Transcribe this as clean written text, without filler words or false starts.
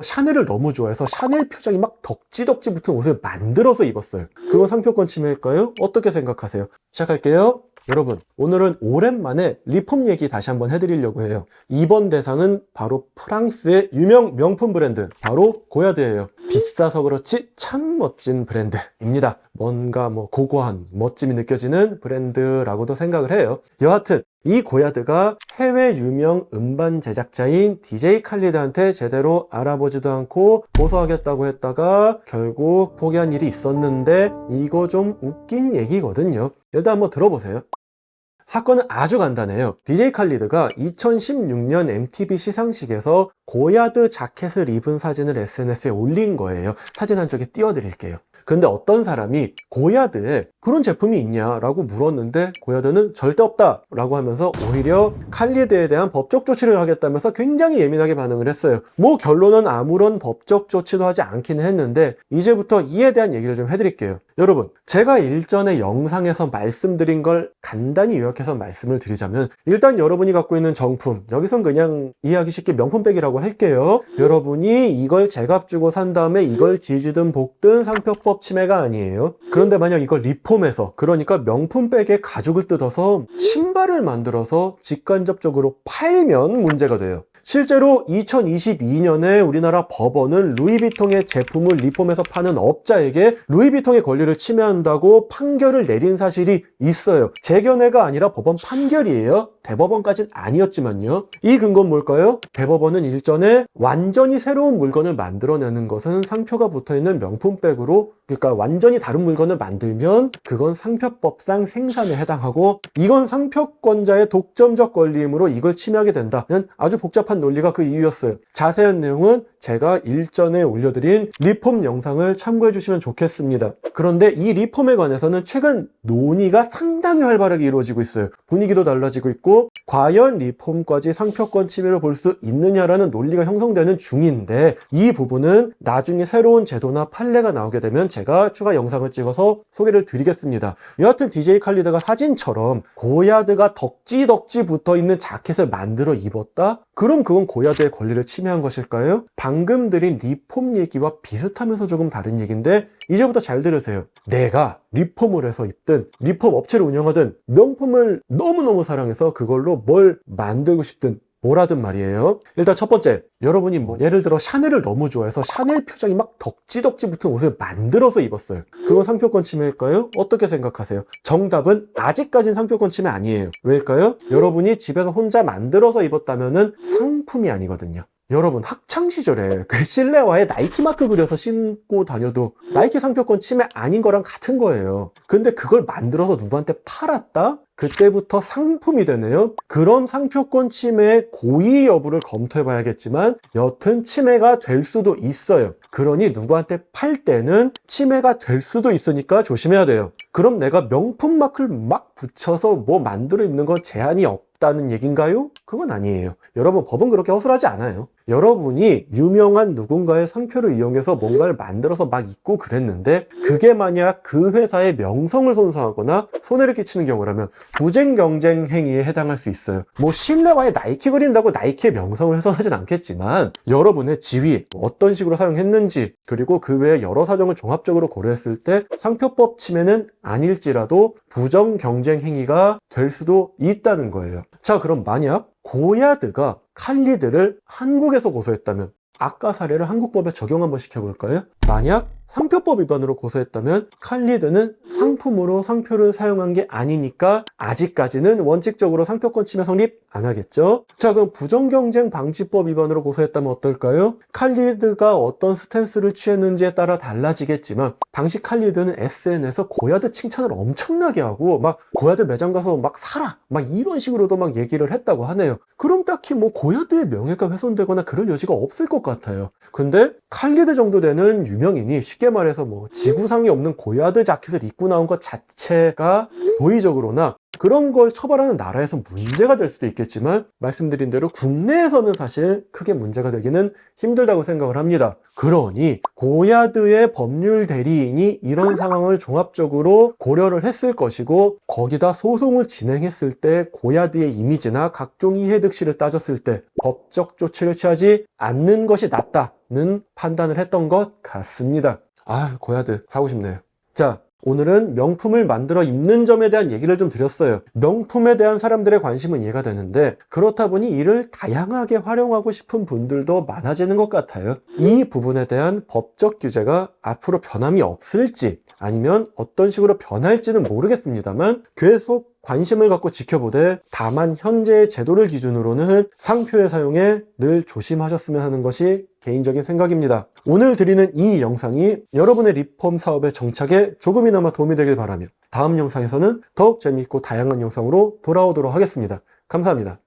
샤넬을 너무 좋아해서 샤넬 표정이 막 덕지덕지 붙은 옷을 만들어서 입었어요. 그건 상표권 침해일까요? 어떻게 생각하세요? 시작할게요. 여러분, 오늘은 오랜만에 리폼 얘기 다시 한번 해드리려고 해요. 이번 대상은 바로 프랑스의 유명 명품 브랜드, 바로 고야드예요. 비싸서 그렇지 참 멋진 브랜드입니다. 뭔가 고고한 멋짐이 느껴지는 브랜드라고도 생각을 해요. 여하튼 이 고야드가 해외 유명 음반 제작자인 DJ 칼리드한테 제대로 알아보지도 않고 고소하겠다고 했다가 결국 포기한 일이 있었는데, 이거 좀 웃긴 얘기거든요. 일단 한번 들어보세요. 사건은 아주 간단해요. DJ 칼리드가 2016년 MTV 시상식에서 고야드 자켓을 입은 사진을 SNS에 올린 거예요. 사진 한쪽에 띄워드릴게요. 근데 어떤 사람이 고야드에 그런 제품이 있냐라고 물었는데, 고야드는 절대 없다 라고 하면서 오히려 칼리드에 대한 법적 조치를 하겠다면서 굉장히 예민하게 반응을 했어요. 결론은 아무런 법적 조치도 하지 않기는 했는데, 이제부터 이에 대한 얘기를 좀 해드릴게요. 여러분, 제가 일전에 영상에서 말씀드린 걸 간단히 요약해서 말씀을 드리자면, 일단 여러분이 갖고 있는 정품, 여기선 그냥 이해하기 쉽게 명품백이라고 할게요. 여러분이 이걸 제값 주고 산 다음에 이걸 지지든 볶든 상표법 침해가 아니에요. 그런데 만약 이걸 리폼해서, 그러니까 명품백의 가죽을 뜯어서 신발을 만들어서 직간접적으로 팔면 문제가 돼요. 실제로 2022년에 우리나라 법원은 루이비통의 제품을 리폼해서 파는 업자에게 루이비통의 권리를 침해한다고 판결을 내린 사실이 있어요. 재견해가 아니라 법원 판결이에요. 대법원까지는 아니었지만요. 이 근거는 뭘까요? 대법원은 일전에 완전히 새로운 물건을 만들어내는 것은 상표가 붙어있는 명품백으로, 그러니까 완전히 다른 물건을 만들면 그건 상표법상 생산에 해당하고, 이건 상표권자의 독점적 권리이므로 이걸 침해하게 된다는 아주 복잡한 논리가 그 이유였어요. 자세한 내용은 제가 일전에 올려드린 리폼 영상을 참고해 주시면 좋겠습니다. 그런데 이 리폼에 관해서는 최근 논의가 상당히 활발하게 이루어지고 있어요. 분위기도 달라지고 있고, 과연 리폼까지 상표권 침해를 볼 수 있느냐라는 논리가 형성되는 중인데, 이 부분은 나중에 새로운 제도나 판례가 나오게 되면 제가 추가 영상을 찍어서 소개를 드리겠습니다. 여하튼 DJ 칼리드가 사진처럼 고야드가 덕지덕지 붙어있는 자켓을 만들어 입었다? 그럼 그건 고야드의 권리를 침해한 것일까요? 방금 드린 리폼 얘기와 비슷하면서 조금 다른 얘기인데, 이제부터 잘 들으세요. 내가 리폼을 해서 입든 리폼 업체를 운영하든 명품을 너무너무 사랑해서 그걸로 뭘 만들고 싶든 뭐라든 말이에요. 일단 첫 번째, 여러분이 예를 들어 샤넬을 너무 좋아해서 샤넬 표정이 막 덕지덕지 붙은 옷을 만들어서 입었어요. 그건 상표권 침해일까요? 어떻게 생각하세요? 정답은 아직까진 상표권 침해 아니에요. 왜일까요? 여러분이 집에서 혼자 만들어서 입었다면은 상품이 아니거든요. 여러분, 학창시절에 그 실내화에 나이키 마크 그려서 신고 다녀도 나이키 상표권 침해 아닌 거랑 같은 거예요. 근데 그걸 만들어서 누구한테 팔았다? 그때부터 상품이 되네요. 그럼 상표권 침해의 고의 여부를 검토해 봐야겠지만, 여튼 침해가 될 수도 있어요. 그러니 누구한테 팔 때는 침해가 될 수도 있으니까 조심해야 돼요. 그럼 내가 명품 마크를 막 붙여서 만들어 입는 건 제한이 없다는 얘긴가요? 그건 아니에요. 여러분, 법은 그렇게 허술하지 않아요. 여러분이 유명한 누군가의 상표를 이용해서 뭔가를 만들어서 막 입고 그랬는데, 그게 만약 그 회사의 명성을 손상하거나 손해를 끼치는 경우라면 부정 경쟁 행위에 해당할 수 있어요. 실내화에 나이키 그린다고 나이키의 명성을 훼손하진 않겠지만, 여러분의 지위, 어떤 식으로 사용했는지, 그리고 그 외에 여러 사정을 종합적으로 고려했을 때 상표법 침해는 아닐지라도 부정 경쟁 행위가 될 수도 있다는 거예요. 자, 그럼 만약 고야드가 칼리드를 한국에서 고소했다면, 아까 사례를 한국법에 적용 한번 시켜볼까요? 만약 상표법 위반으로 고소했다면 칼리드는 상품으로 상표를 사용한 게 아니니까 아직까지는 원칙적으로 상표권 침해 성립 안 하겠죠? 자, 그럼 부정경쟁 방지법 위반으로 고소했다면 어떨까요? 칼리드가 어떤 스탠스를 취했는지에 따라 달라지겠지만, 당시 칼리드는 SNS에서 고야드 칭찬을 엄청나게 하고 고야드 매장 가서 사라! 이런 식으로도 얘기를 했다고 하네요. 그럼 딱히 고야드의 명예가 훼손되거나 그럴 여지가 없을 것 같아요. 근데 칼리드 정도 되는 유명인이 쉽게 말해서 지구상에 없는 고야드 자켓을 입고 나온 것 자체가 도의적으로나 그런 걸 처벌하는 나라에서 문제가 될 수도 있겠지만 말씀드린 대로 국내에서는 사실 크게 문제가 되기는 힘들다고 생각을 합니다. 그러니 고야드의 법률 대리인이 이런 상황을 종합적으로 고려를 했을 것이고 거기다 소송을 진행했을 때 고야드의 이미지나 각종 이해득실을 따졌을 때 법적 조치를 취하지 않는 것이 낫다는 판단을 했던 것 같습니다. 아, 고야드 사고 싶네요. 자, 오늘은 명품을 만들어 입는 점에 대한 얘기를 좀 드렸어요. 명품에 대한 사람들의 관심은 이해가 되는데 그렇다 보니 이를 다양하게 활용하고 싶은 분들도 많아지는 것 같아요. 이 부분에 대한 법적 규제가 앞으로 변함이 없을지 아니면 어떤 식으로 변할지는 모르겠습니다만 계속 관심을 갖고 지켜보되 다만 현재의 제도를 기준으로는 상표의 사용에 늘 조심하셨으면 하는 것이 개인적인 생각입니다. 오늘 드리는 이 영상이 여러분의 리폼 사업의 정착에 조금이나마 도움이 되길 바라며 다음 영상에서는 더욱 재미있고 다양한 영상으로 돌아오도록 하겠습니다. 감사합니다.